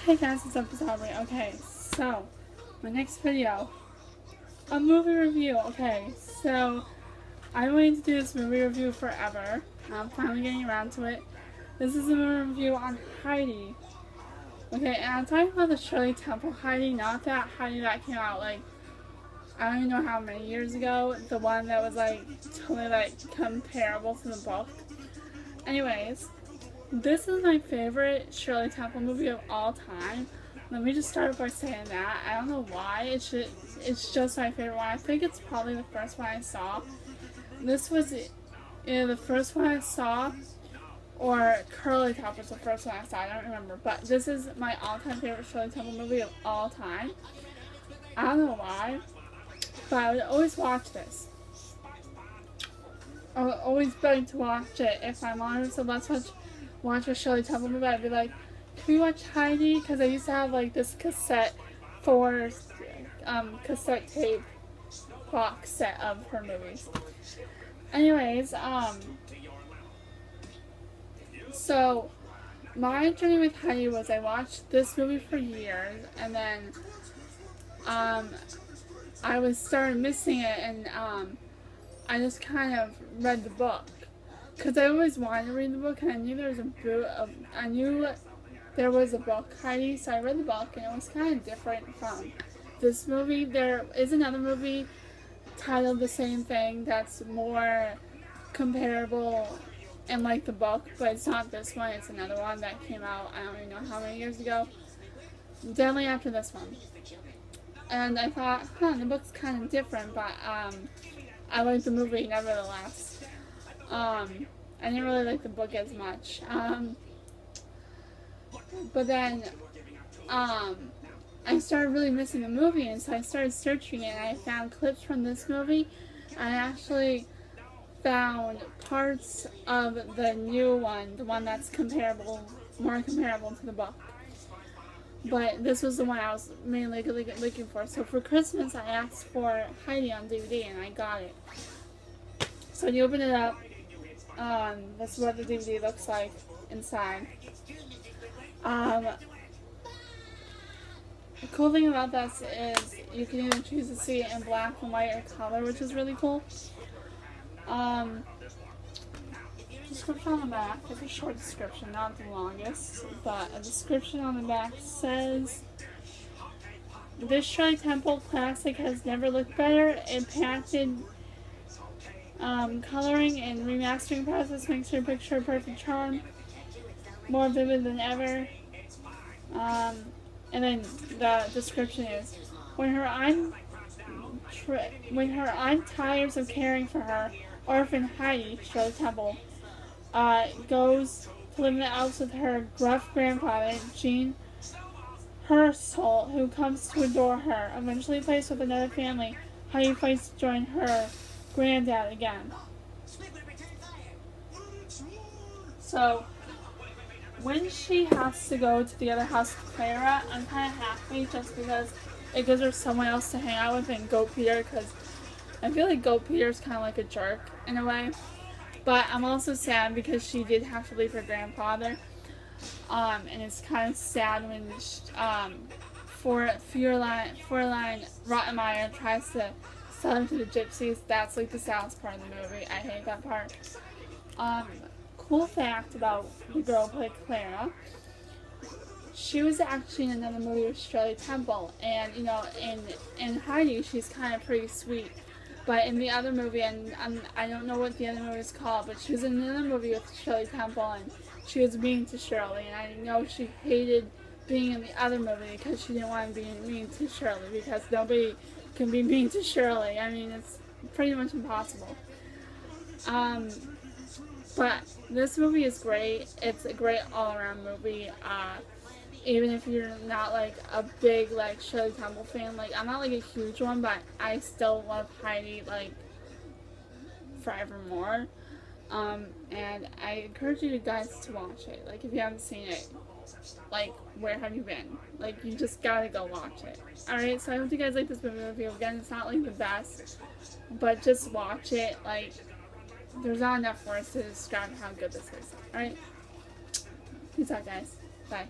Hey guys, what's up? It's Aubrey. Okay, so my next video, a movie review. Okay, so I wanted to do this movie review forever. I'm finally getting around to it. This is a movie review on Heidi. Okay, and I'm talking about the Shirley Temple Heidi, not that Heidi that came out like I don't even know how many years ago. The one that was like totally like comparable to the book. Anyways. This is my favorite Shirley Temple movie of all time. Let me just start by saying that. I don't know why. It's just my favorite one. I think it's probably the first one I saw. This was either the first one I saw or Curly Top was the first one I saw. I don't remember. But this is my all-time favorite Shirley Temple movie of all time. I don't know why, but I would always watch this. I would always beg to watch it if my mom was so let's watch a Shirley Temple movie. I'd be like, can we watch Heidi? Because I used to have like this cassette cassette tape box set of her movies. Anyways, so my journey with Heidi was I watched this movie for years, and then I started missing it, and I just kind of read the book. Because I always wanted to read the book, and I knew there was a book, Heidi, so I read the book, and it was kind of different from this movie. There is another movie titled the same thing that's more comparable and like the book, but it's not this one, it's another one that came out, I don't even know how many years ago. Definitely after this one. And I thought, the book's kind of different, but I liked the movie nevertheless. I didn't really like the book as much. But then, I started really missing the movie, and so I started searching it, and I found clips from this movie. I actually found parts of the new one, the one that's more comparable to the book. But this was the one I was mainly looking for. So for Christmas, I asked for Heidi on DVD, and I got it. So when you open it up, that's what the DVD looks like inside. The cool thing about this is you can either choose to see it in black and white or color, which is really cool. Description on the back. It's a short description, not the longest, but a description on the back says, "This Shirley Temple classic has never looked better. Impacted coloring and remastering process makes your picture a perfect charm, more vivid than ever." And then the description is, when her aunt tires of caring for her orphan Heidi, Shirley Temple, goes to live in the Alps with her gruff grandfather, Jean Herschel, who comes to adore her. Eventually placed with another family, Heidi fights to join her granddad again. So, when she has to go to the other house with Clara, I'm kind of happy just because it gives her someone else to hang out with and Goat Peter, because I feel like Goat Peter's kind of like a jerk in a way. But I'm also sad because she did have to leave her grandfather. And it's kind of sad when Fräulein Rottenmeier tries to sell him to the gypsies. That's like the saddest part of the movie. I hate that part. Cool fact about the girl who played Clara. She was actually in another movie with Shirley Temple, and you know, in Heidi, she's kind of pretty sweet. But in the other movie, and I don't know what the other movie is called, but she was in another movie with Shirley Temple, and she was mean to Shirley, and I know she hated being in the other movie because she didn't want to be mean to Shirley, because nobody can be mean to Shirley. I mean, it's pretty much impossible. But this movie is great. It's a great all-around movie. Even if you're not like a big like Shirley Temple fan, like I'm not like a huge one, but I still love Heidi like forevermore. And I encourage you guys to watch it. Like if you haven't seen it, like where have you been? Like you just gotta go watch it. Alright, so I hope you guys like this movie review. Again, it's not like the best, but just watch it. Like there's not enough words to describe how good this is. Alright? Peace out, guys. Bye.